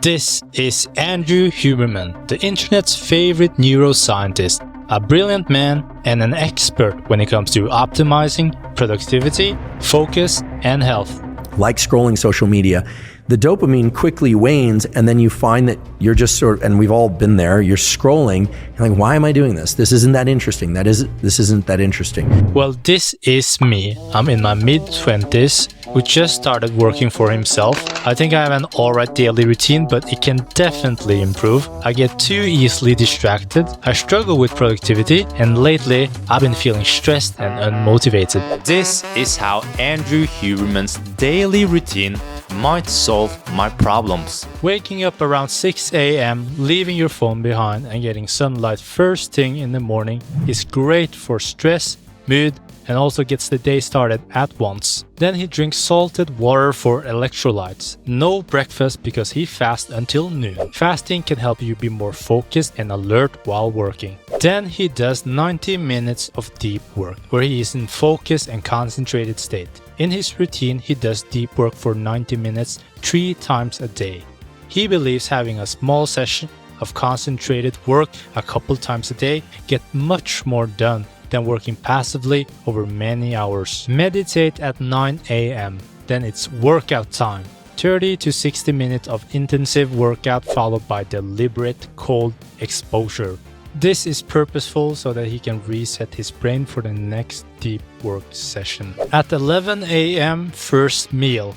This is Andrew Huberman, the internet's favorite neuroscientist, a brilliant man and an expert when it comes to optimizing productivity, focus, and health. Like scrolling social media, the dopamine quickly wanes, and then you find that you're just and we've all been there, you're scrolling, you're like, why am I doing this? This isn't that interesting. This isn't that interesting. Well, this is me. I'm in my mid-20s, who just started working for himself. I think I have an alright daily routine, but it can definitely improve. I get too easily distracted, I struggle with productivity, and lately I've been feeling stressed and unmotivated. This is how Andrew Huberman's daily routine might solve my problems. Waking up around 6 a.m., leaving your phone behind and getting sunlight first thing in the morning is great for stress, mood, and also gets the day started at once. Then he drinks salted water for electrolytes. No breakfast because he fasts until noon. Fasting can help you be more focused and alert while working. Then he does 90 minutes of deep work, where he is in focused and concentrated state. In his routine, he does deep work for 90 minutes 3 times a day. He believes having a small session of concentrated work a couple times a day get much more done than working passively over many hours. Meditate at 9 a.m. Then it's workout time. 30 to 60 minutes of intensive workout followed by deliberate cold exposure. This is purposeful so that he can reset his brain for the next deep work session. At 11 a.m. first meal.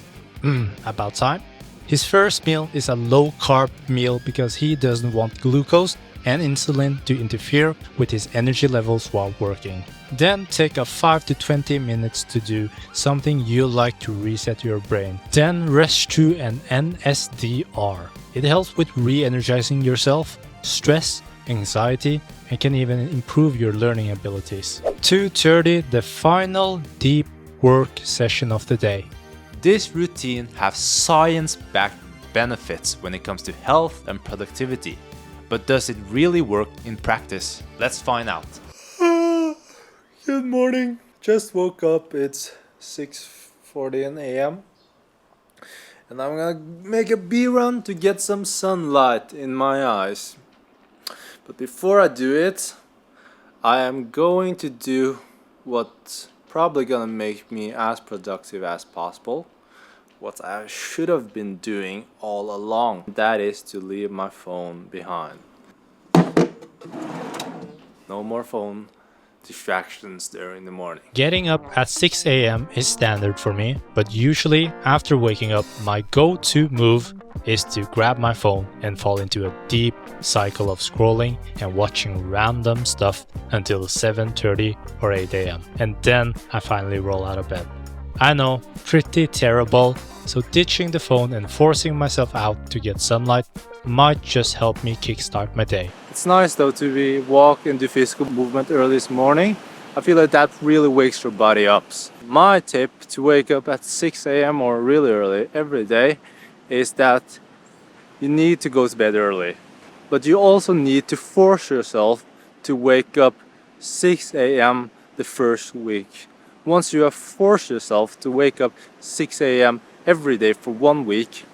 About time. His first meal is a low-carb meal because he doesn't want glucose and insulin to interfere with his energy levels while working. Then take a 5 to 20 minutes to do something you like to reset your brain. Then rest through an NSDR. It helps with re-energizing yourself, stress, anxiety, and can even improve your learning abilities. 2:30, the final deep work session of the day. This routine has science-backed benefits when it comes to health and productivity. But does it really work in practice? Let's find out. Good morning. Just woke up. It's 6:40 a.m. And I'm gonna make a bee run to get some sunlight in my eyes. But before I do it, I am going to do what's probably gonna make me as productive as possible. What I should have been doing all along. That is to leave my phone behind. No more phone distractions during the morning. Getting up at 6 a.m. is standard for me, but usually after waking up, my go-to move is to grab my phone and fall into a deep cycle of scrolling and watching random stuff until 7:30 or 8 a.m. And then I finally roll out of bed. I know, pretty terrible, so ditching the phone and forcing myself out to get sunlight might just help me kickstart my day. It's nice though to walk and do physical movement early this morning. I feel like that really wakes your body up. My tip to wake up at 6 a.m. or really early every day is that you need to go to bed early. But you also need to force yourself to wake up 6 a.m. the first week. Once you have forced yourself to wake up 6 a.m. every day for 1 week,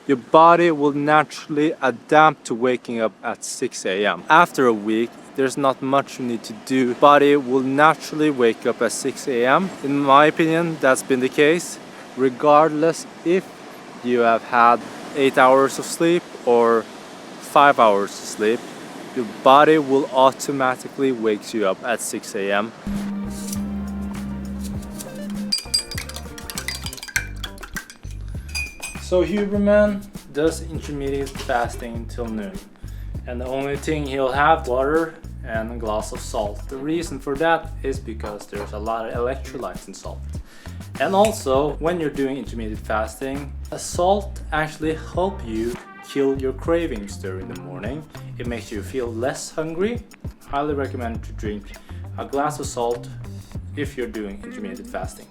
your body will naturally adapt to waking up at 6 a.m. After a week, there's not much you need to do. Body will naturally wake up at 6 a.m. In my opinion, that's been the case, regardless if you have had 8 hours of sleep or 5 hours of sleep. Your body will automatically wake you up at 6 a.m. So Huberman does intermittent fasting until noon, and the only thing he'll have water and a glass of salt. The reason for that is because there's a lot of electrolytes in salt. And also, when you're doing intermittent fasting, salt actually helps you kill your cravings during the morning. It makes you feel less hungry. Highly recommend to drink a glass of salt if you're doing intermittent fasting.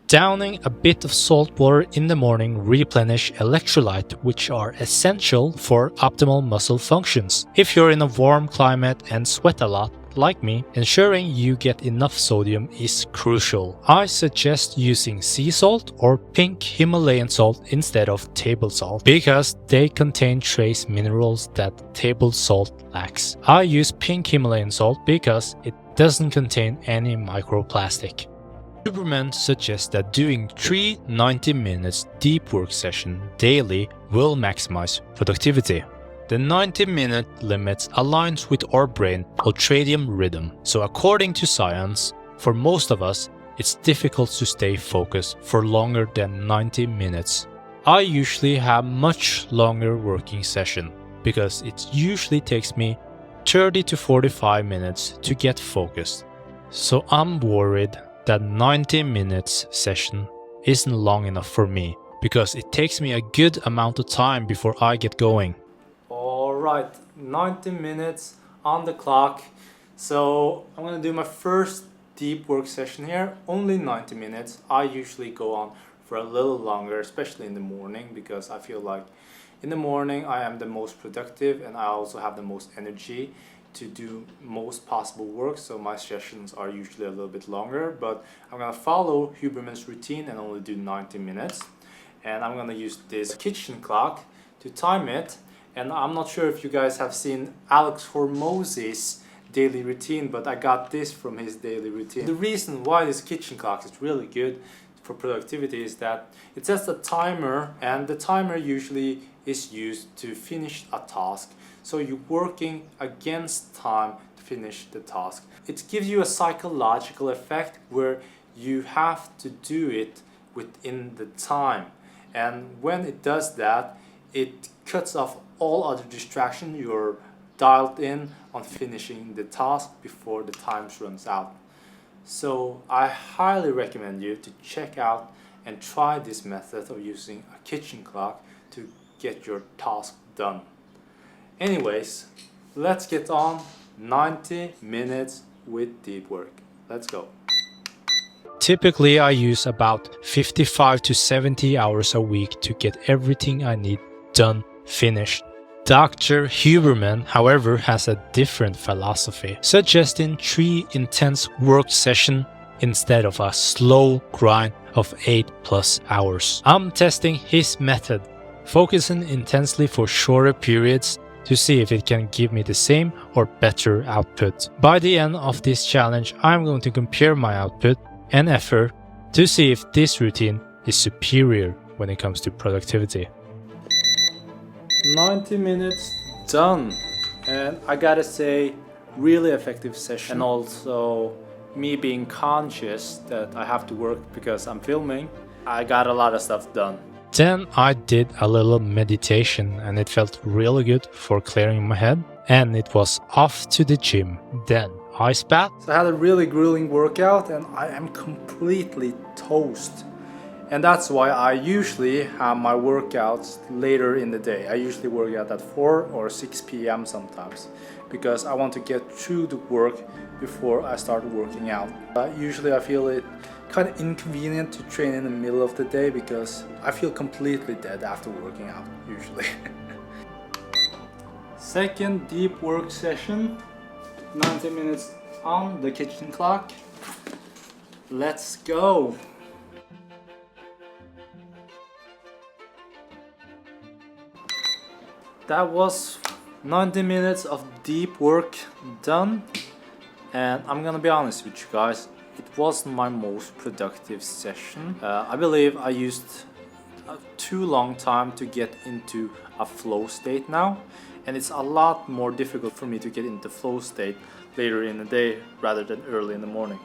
Downing a bit of salt water in the morning replenish electrolytes, which are essential for optimal muscle functions. If you're in a warm climate and sweat a lot, like me, ensuring you get enough sodium is crucial. I suggest using sea salt or pink Himalayan salt instead of table salt because they contain trace minerals that table salt lacks. I use pink Himalayan salt because it doesn't contain any microplastic. Huberman suggests that doing 3 90 minutes deep work sessions daily will maximize productivity. The 90-minute limit aligns with our brain ultradian rhythm, so according to science, for most of us, it's difficult to stay focused for longer than 90 minutes. I usually have much longer working session because it usually takes me 30 to 45 minutes to get focused. So I'm worried that 90 minutes session isn't long enough for me because it takes me a good amount of time before I get going. Alright, 90 minutes on the clock. So I'm gonna do my first deep work session here, only 90 minutes. I usually go on for a little longer, especially in the morning, because I feel like in the morning I am the most productive and I also have the most energy to do most possible work, so my sessions are usually a little bit longer, but I'm gonna follow Huberman's routine and only do 90 minutes. And I'm gonna use this kitchen clock to time it. And I'm not sure if you guys have seen Alex Hormozzi's daily routine, but I got this from his daily routine. The reason why this kitchen clock is really good for productivity is that it sets a timer, and the timer usually is used to finish a task. So you're working against time to finish the task. It gives you a psychological effect where you have to do it within the time. And when it does that, it cuts off all other distractions. You're dialed in on finishing the task before the time runs out. So I highly recommend you to check out and try this method of using a kitchen clock to get your task done. Anyways, let's get on 90 minutes with deep work. Let's go. Typically, I use about 55 to 70 hours a week to get everything I need done, finished. Dr. Huberman, however, has a different philosophy, suggesting 3 intense work sessions instead of a slow grind of 8+ hours. I'm testing his method, focusing intensely for shorter periods to see if it can give me the same or better output. By the end of this challenge, I'm going to compare my output and effort to see if this routine is superior when it comes to productivity. 90 minutes done, and I gotta say, really effective session. And also me being conscious that I have to work because I'm filming, I got a lot of stuff done. Then I did a little meditation and it felt really good for clearing my head, and it was off to the gym. Then ice bath. So I had a really grueling workout and I am completely toast. And that's why I usually have my workouts later in the day. I usually work out at 4 or 6 p.m. sometimes because I want to get through the work before I start working out. Usually I feel it kind of inconvenient to train in the middle of the day because I feel completely dead after working out usually. Second deep work session, 90 minutes on the kitchen clock. Let's go. That was 90 minutes of deep work done, and I'm gonna be honest with you guys, it wasn't my most productive session. I believe I used too long time to get into a flow state now, and it's a lot more difficult for me to get into flow state later in the day rather than early in the morning.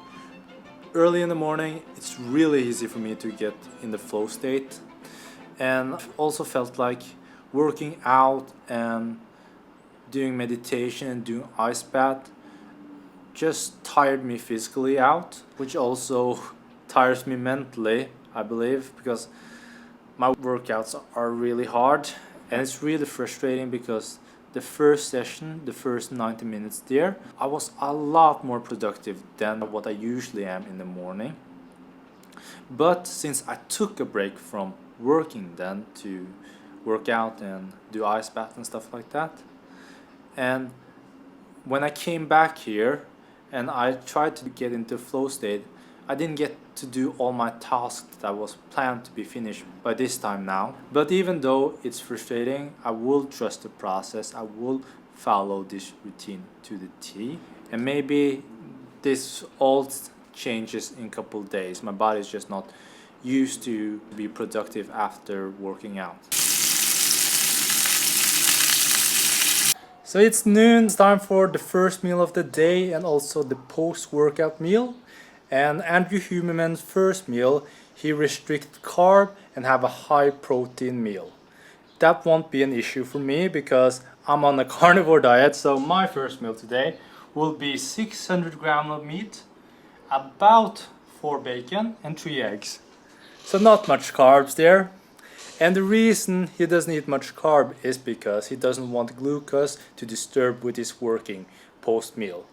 Early in the morning, it's really easy for me to get in the flow state, and I also felt like working out and doing meditation and doing ice bath just tired me physically out, which also tires me mentally, I believe, because my workouts are really hard, and it's really frustrating because the first session, the first 90 minutes there, I was a lot more productive than what I usually am in the morning. But since I took a break from working then to work out and do ice bath and stuff like that, and when I came back here, and I tried to get into flow state, I didn't get to do all my tasks that was planned to be finished by this time now. But even though it's frustrating, I will trust the process. I will follow this routine to the T. And maybe this all changes in a couple of days. My body's just not used to be productive after working out. So it's noon, it's time for the first meal of the day and also the post-workout meal. And Andrew Huberman's first meal, he restricted carb and have a high protein meal. That won't be an issue for me because I'm on a carnivore diet, so my first meal today will be 600 grams of meat, about 4 bacon and 3 eggs. So not much carbs there. And the reason he doesn't eat much carb is because he doesn't want glucose to disturb with his working post-meal.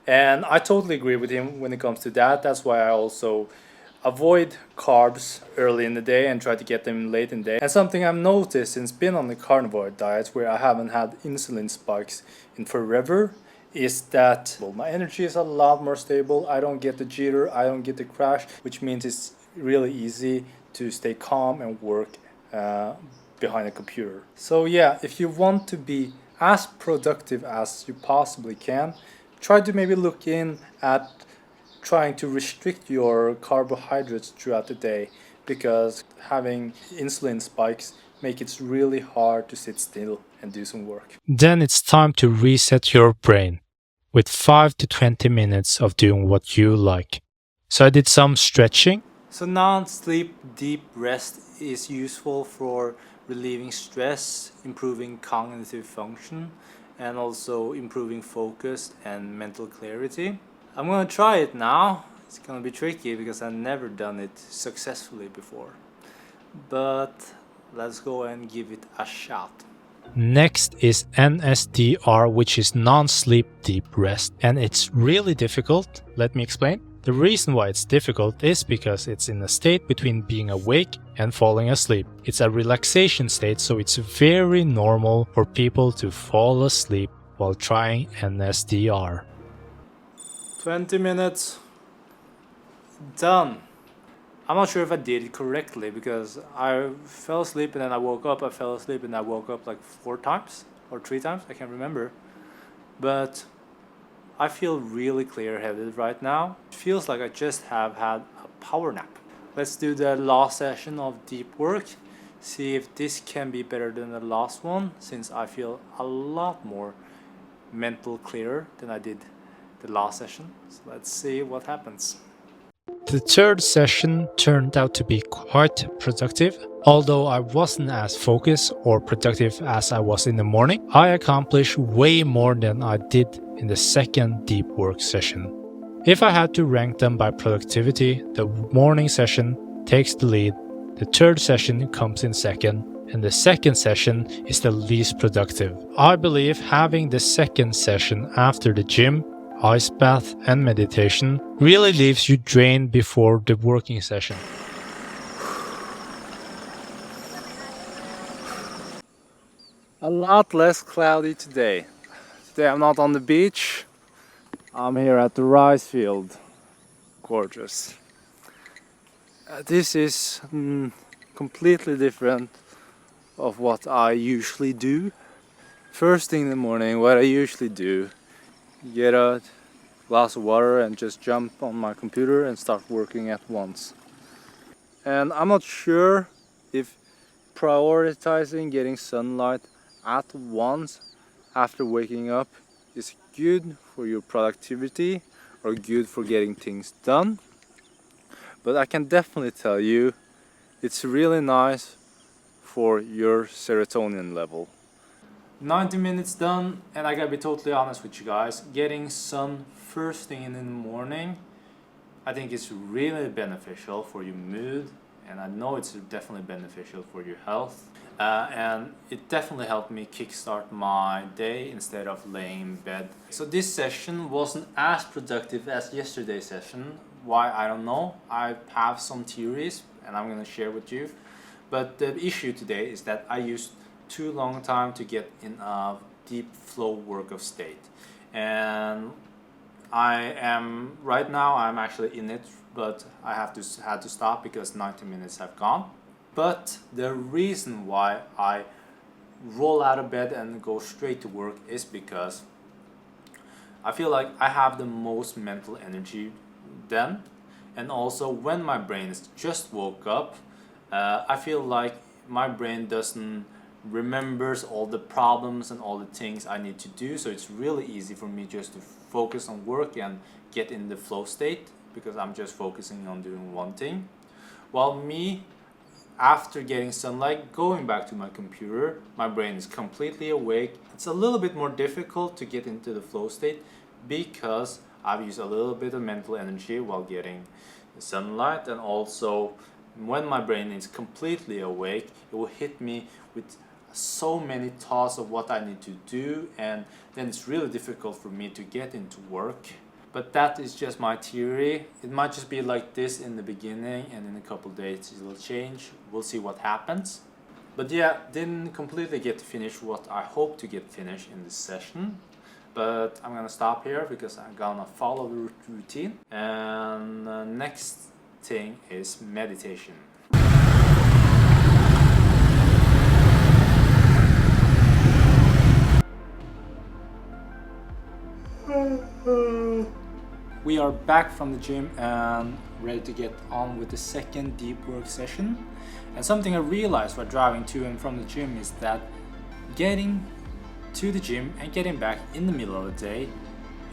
And I totally agree with him when it comes to that. That's why I also avoid carbs early in the day and try to get them late in the day. And something I've noticed since being on the carnivore diet, where I haven't had insulin spikes in forever, is that my energy is a lot more stable. I don't get the jitter, I don't get the crash, which means it's really easy to stay calm and work behind a computer. So yeah, if you want to be as productive as you possibly can, try to maybe look in at trying to restrict your carbohydrates throughout the day, because having insulin spikes make it really hard to sit still and do some work. Then it's time to reset your brain with 5 to 20 minutes of doing what you like. So I did some stretching. So non-sleep deep rest is useful for relieving stress, improving cognitive function, and also improving focus and mental clarity. I'm gonna try it now. It's gonna be tricky because I've never done it successfully before. But let's go and give it a shot. Next is NSDR, which is non-sleep deep rest, and it's really difficult. Let me explain. The reason why it's difficult is because it's in a state between being awake and falling asleep. It's a relaxation state, so it's very normal for people to fall asleep while trying NSDR. 20 minutes. Done. I'm not sure if I did it correctly because I fell asleep and then I woke up. I fell asleep and I woke up like 4 times or 3 times. I can't remember. But I feel really clear-headed right now. It feels like I just have had a power nap. Let's do the last session of deep work. See if this can be better than the last one, since I feel a lot more mental clearer than I did the last session. So let's see what happens. The third session turned out to be quite productive. Although I wasn't as focused or productive as I was in the morning, I accomplished way more than I did in the second deep work session. If I had to rank them by productivity, the morning session takes the lead, the third session comes in second, and the second session is the least productive. I believe having the second session after the gym, ice bath and meditation really leaves you drained before the working session. A lot less cloudy today. Today I'm not on the beach. I'm here at the rice field. Gorgeous. This is completely different of what I usually do. First thing in the morning, what I usually do, get a glass of water and just jump on my computer and start working at once. And I'm not sure if prioritizing getting sunlight at once after waking up is good for your productivity or good for getting things done. But I can definitely tell you it's really nice for your serotonin level. 90 minutes done, and I gotta be totally honest with you guys, getting sun first thing in the morning I think is really beneficial for your mood, and I know it's definitely beneficial for your health, and it definitely helped me kickstart my day instead of laying in bed. So this session wasn't as productive as yesterday's session. Why, I don't know. I have some theories and I'm gonna share with you, but the issue today is that I used too long time to get in a deep flow workout state, and right now I'm actually in it, but I had to stop because 90 minutes have gone. But the reason why I roll out of bed and go straight to work is because I feel like I have the most mental energy then, and also when my brain is just woke up, I feel like my brain doesn't remembers all the problems and all the things I need to do, so it's really easy for me just to focus on work and get in the flow state because I'm just focusing on doing one thing. While me, after getting sunlight, going back to my computer, my brain is completely awake. It's a little bit more difficult to get into the flow state because I've used a little bit of mental energy while getting the sunlight, and also when my brain is completely awake, it will hit me with so many thoughts of what I need to do, and then it's really difficult for me to get into work. But that is just my theory. It might just be like this in the beginning, and in a couple days it will change. We'll see what happens. But yeah, didn't completely get to finish what I hope to get finished in this session. But I'm gonna stop here because I'm gonna follow the routine. And the next thing is meditation. We are back from the gym and ready to get on with the second deep work session. And something I realized while driving to and from the gym is that getting to the gym and getting back in the middle of the day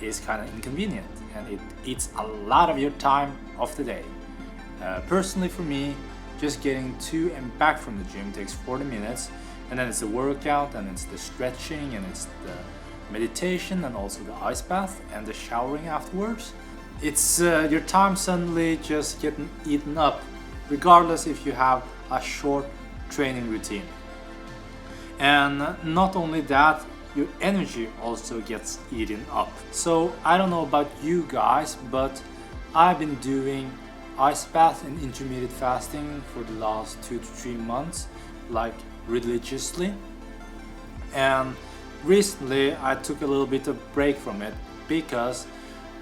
is kind of inconvenient, and it eats a lot of your time of the day. Personally for me, just getting to and back from the gym takes 40 minutes, and then it's the workout, and it's the stretching, and it's the meditation, and also the ice bath and the showering afterwards. It's your time suddenly just getting eaten up, regardless if you have a short training routine. And not only that, your energy also gets eaten up. So I don't know about you guys, but I've been doing ice bath and intermittent fasting for the last 2 to 3 months, like religiously. And recently I took a little bit of break from it because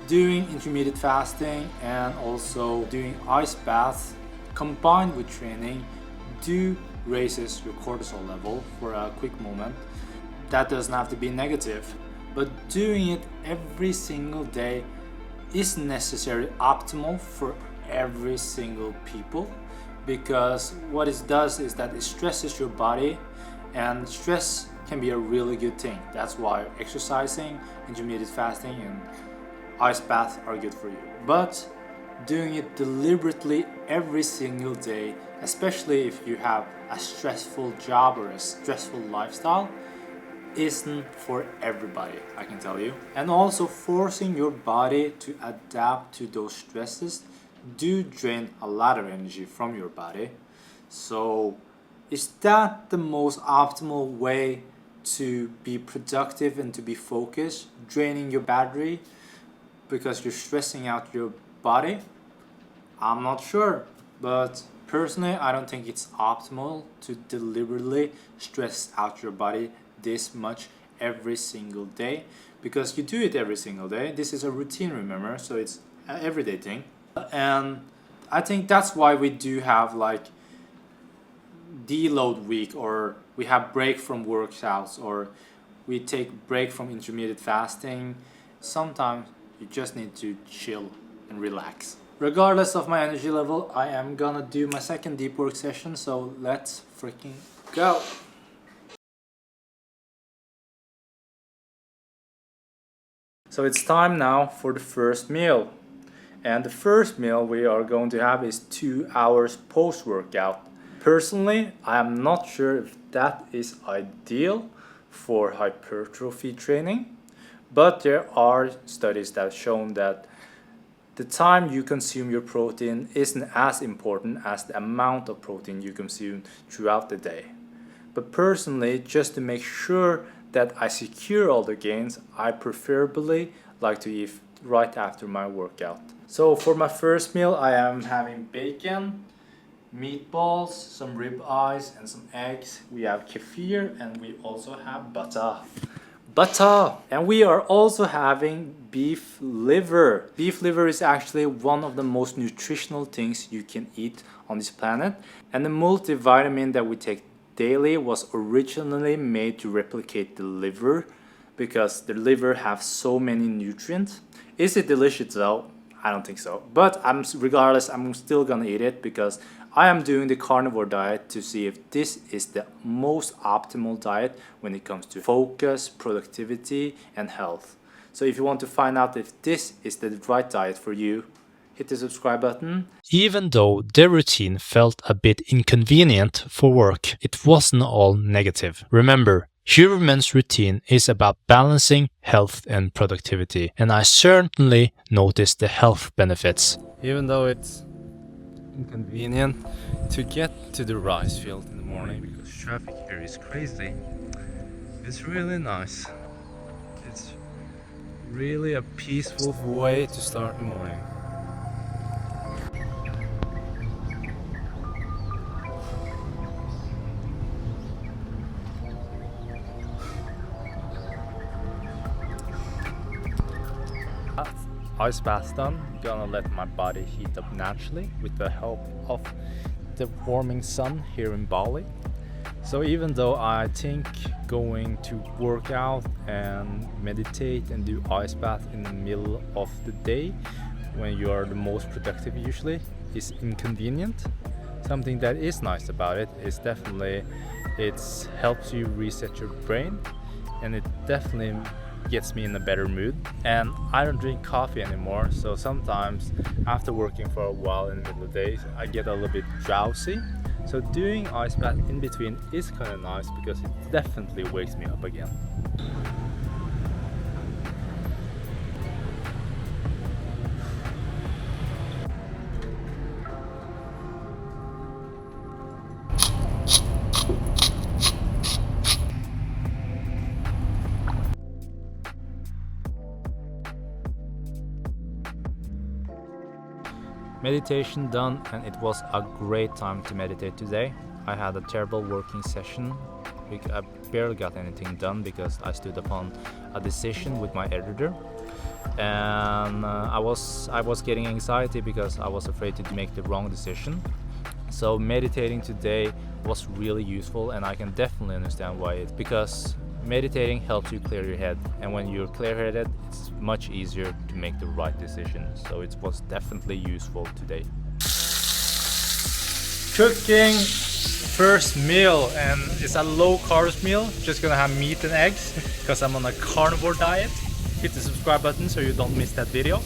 doing intermittent fasting and also doing ice baths combined with training do raises your cortisol level for a quick moment. That doesn't have to be negative, but doing it every single day is necessarily optimal for every single people, because what it does is that it stresses your body, and stress can be a really good thing. That's why exercising, intermittent fasting, and ice baths are good for you. But doing it deliberately every single day, especially if you have a stressful job or a stressful lifestyle, isn't for everybody, I can tell you. And also forcing your body to adapt to those stresses do drain a lot of energy from your body. So is that the most optimal way to be productive and to be focused, draining your battery because you're stressing out your body? I'm not sure, but personally I don't think it's optimal to deliberately stress out your body this much every single day, because you do it every single day. This is a routine, remember, so it's an everyday thing. And I think that's why we do have like deload week, or we have break from workouts, or we take break from intermittent fasting. Sometimes you just need to chill and relax. Regardless of my energy level, I am gonna do my second deep work session, so let's freaking go. So it's time now for the first meal. And the first meal we are going to have is 2 hours post-workout. Personally, I am not sure if that is ideal for hypertrophy training, but there are studies that have shown that the time you consume your protein isn't as important as the amount of protein you consume throughout the day. But personally, just to make sure that I secure all the gains, I preferably like to eat right after my workout. So for my first meal, I am having bacon, meatballs, some rib eyes, and some eggs. We have kefir, and we also have butter. butter. And we are also having beef liver. Beef liver is actually one of the most nutritional things you can eat on this planet. And the multivitamin that we take daily was originally made to replicate the liver because the liver has so many nutrients. Is it delicious though? I don't think so. But regardless, I'm still gonna eat it because I am doing the carnivore diet to see if this is the most optimal diet when it comes to focus, productivity, and health. So if you want to find out if this is the right diet for you, hit the subscribe button. Even though their routine felt a bit inconvenient for work, it wasn't all negative. Remember, Huberman's routine is about balancing health and productivity, and I certainly noticed the health benefits. Even though it's inconvenient to get to the rice field in the morning because traffic here is crazy, it's really nice. It's really a peaceful way to start the morning. Ice bath done. Gonna let my body heat up naturally with the help of the warming sun here in Bali. So even though I think going to work out and meditate and do ice bath in the middle of the day when you are the most productive usually is inconvenient, something that is nice about it is definitely it helps you reset your brain, and it definitely gets me in a better mood. And I don't drink coffee anymore, so sometimes after working for a while in the middle of the day I get a little bit drowsy. So doing ice bath in between is kind of nice because it definitely wakes me up again. Meditation done, and it was a great time to meditate today. I had a terrible working session. I barely got anything done because I stood upon a decision with my editor, and I was getting anxiety because I was afraid to make the wrong decision. So meditating today was really useful, and I can definitely understand why because meditating helps you clear your head, and when you're clear-headed it's much easier to make the right decision. So it was definitely useful today. Cooking first meal, and it's a low carbs meal, just gonna have meat and eggs because I'm on a carnivore diet. Hit the subscribe button so you don't miss that video.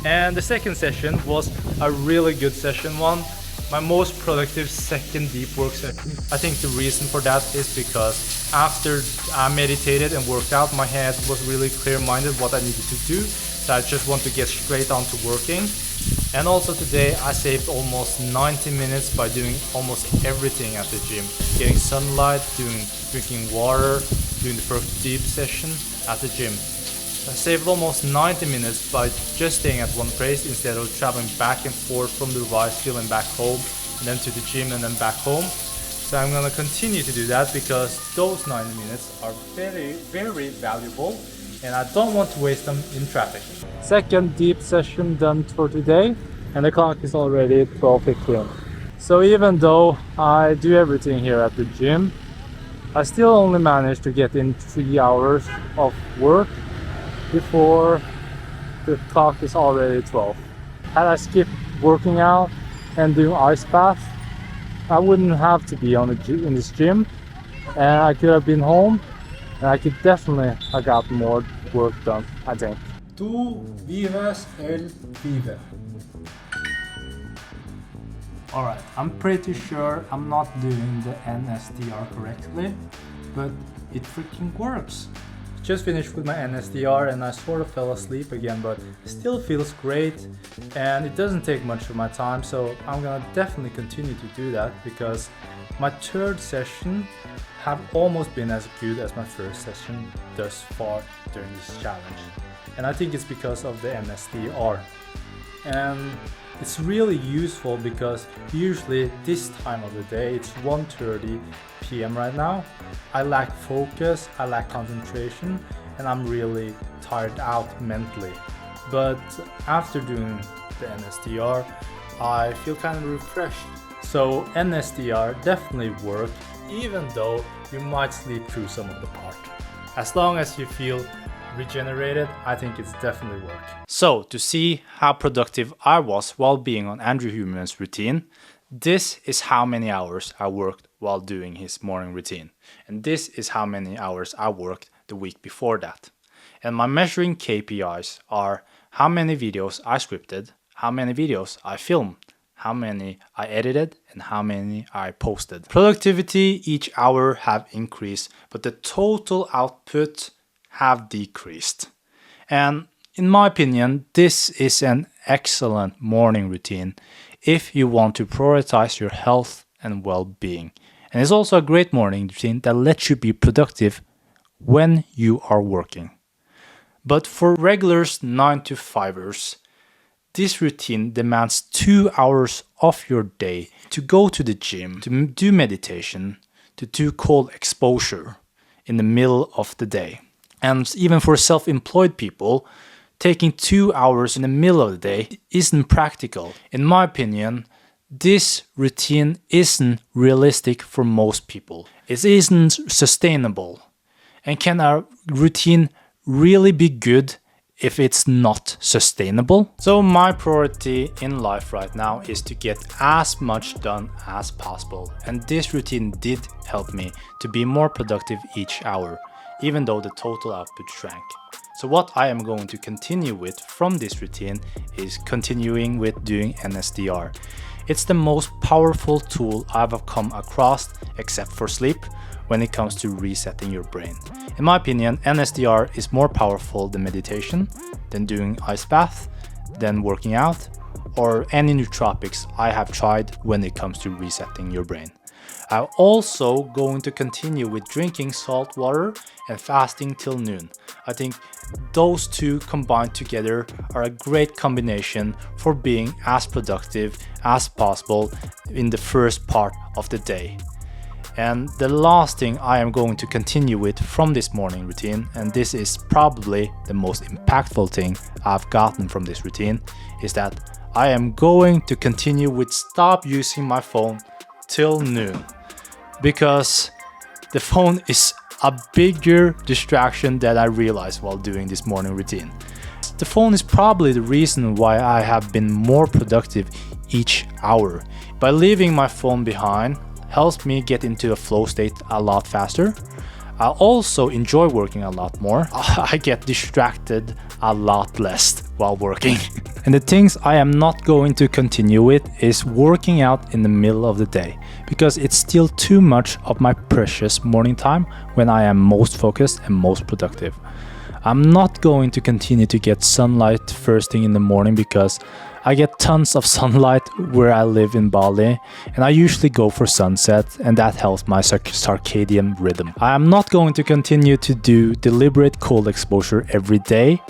And the second session was a really good session, my most productive second deep work session. I think the reason for that is because after I meditated and worked out, my head was really clear-minded what I needed to do. So I just want to get straight on to working. And also today I saved almost 90 minutes by doing almost everything at the gym. Getting sunlight, drinking water, doing the first deep session at the gym. I saved almost 90 minutes by just staying at one place instead of traveling back and forth from the rice field and back home, and then to the gym and then back home. So I'm gonna continue to do that because those 90 minutes are very, very valuable, and I don't want to waste them in traffic. Second deep session done for today, and the clock is already 12:15. So even though I do everything here at the gym, I still only managed to get in 3 hours of work before the clock is already 12. Had I skipped working out and doing ice bath, I wouldn't have to be in this gym, and I could have been home, and I could definitely have got more work done, I think. Tú vives el vive. Alright, I'm pretty sure I'm not doing the NSDR correctly, but it freaking works. Just finished with my NSDR and I sort of fell asleep again, but still feels great, and it doesn't take much of my time, so I'm gonna definitely continue to do that because my third session have almost been as good as my first session thus far during this challenge. And I think it's because of the NSDR. And it's really useful because usually this time of the day, it's 1:30 p.m. right now, I lack focus, I lack concentration, and I'm really tired out mentally. But after doing the NSDR, I feel kind of refreshed. So NSDR definitely works, even though you might sleep through some of the part. As long as you feel regenerated, I think it's definitely work. So to see how productive I was while being on Andrew Huberman's routine, this is how many hours I worked while doing his morning routine. And this is how many hours I worked the week before that. And my measuring KPIs are how many videos I scripted, how many videos I filmed, how many I edited, and how many I posted. Productivity each hour have increased, but the total output have decreased. And in my opinion, this is an excellent morning routine if you want to prioritize your health and well-being. And it's also a great morning routine that lets you be productive when you are working. But for regulars 9-to-5ers, this routine demands 2 hours of your day to go to the gym, to do meditation, to do cold exposure in the middle of the day. And even for self-employed people, taking 2 hours in the middle of the day isn't practical. In my opinion, this routine isn't realistic for most people. It isn't sustainable. And can a routine really be good if it's not sustainable? So my priority in life right now is to get as much done as possible. And this routine did help me to be more productive each hour, even though the total output shrank. So what I am going to continue with from this routine is continuing with doing NSDR. It's the most powerful tool I've come across, except for sleep, when it comes to resetting your brain. In my opinion, NSDR is more powerful than meditation, than doing ice bath, than working out, or any nootropics I have tried when it comes to resetting your brain. I'm also going to continue with drinking salt water and fasting till noon. I think those two combined together are a great combination for being as productive as possible in the first part of the day. And the last thing I am going to continue with from this morning routine, and this is probably the most impactful thing I've gotten from this routine, is that I am going to continue with stop using my phone till noon, because the phone is a bigger distraction than I realized while doing this morning routine. The phone is probably the reason why I have been more productive each hour. By leaving my phone behind helps me get into a flow state a lot faster. I also enjoy working a lot more. I get distracted a lot less while working. And the things I am not going to continue with is working out in the middle of the day, because it's still too much of my precious morning time when I am most focused and most productive. I'm not going to continue to get sunlight first thing in the morning, because I get tons of sunlight where I live in Bali, and I usually go for sunset, and that helps my circadian rhythm. I am not going to continue to do deliberate cold exposure every day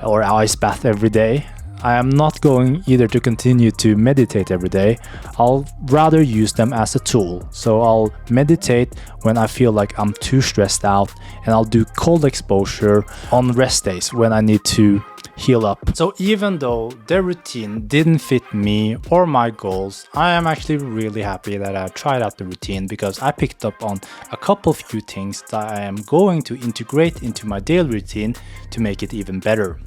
or ice bath every day. I am not going either to continue to meditate every day. I'll rather use them as a tool. So I'll meditate when I feel like I'm too stressed out, and I'll do cold exposure on rest days when I need to heal up. So even though the routine didn't fit me or my goals, I am actually really happy that I tried out the routine, because I picked up on a couple few things that I am going to integrate into my daily routine to make it even better.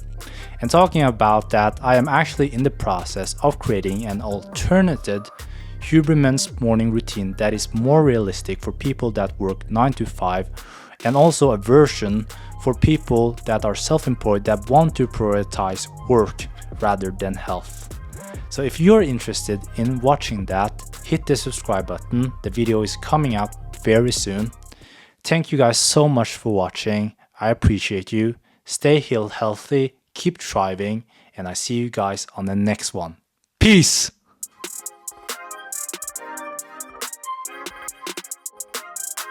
And talking about that, I am actually in the process of creating an alternative Huberman's morning routine that is more realistic for people that work 9 to 5, and also a version for people that are self-employed that want to prioritize work rather than health. So if you're interested in watching that, hit the subscribe button. The video is coming out very soon. Thank you guys so much for watching. I appreciate you. Stay healthy, keep thriving, and I see you guys on the next one. Peace!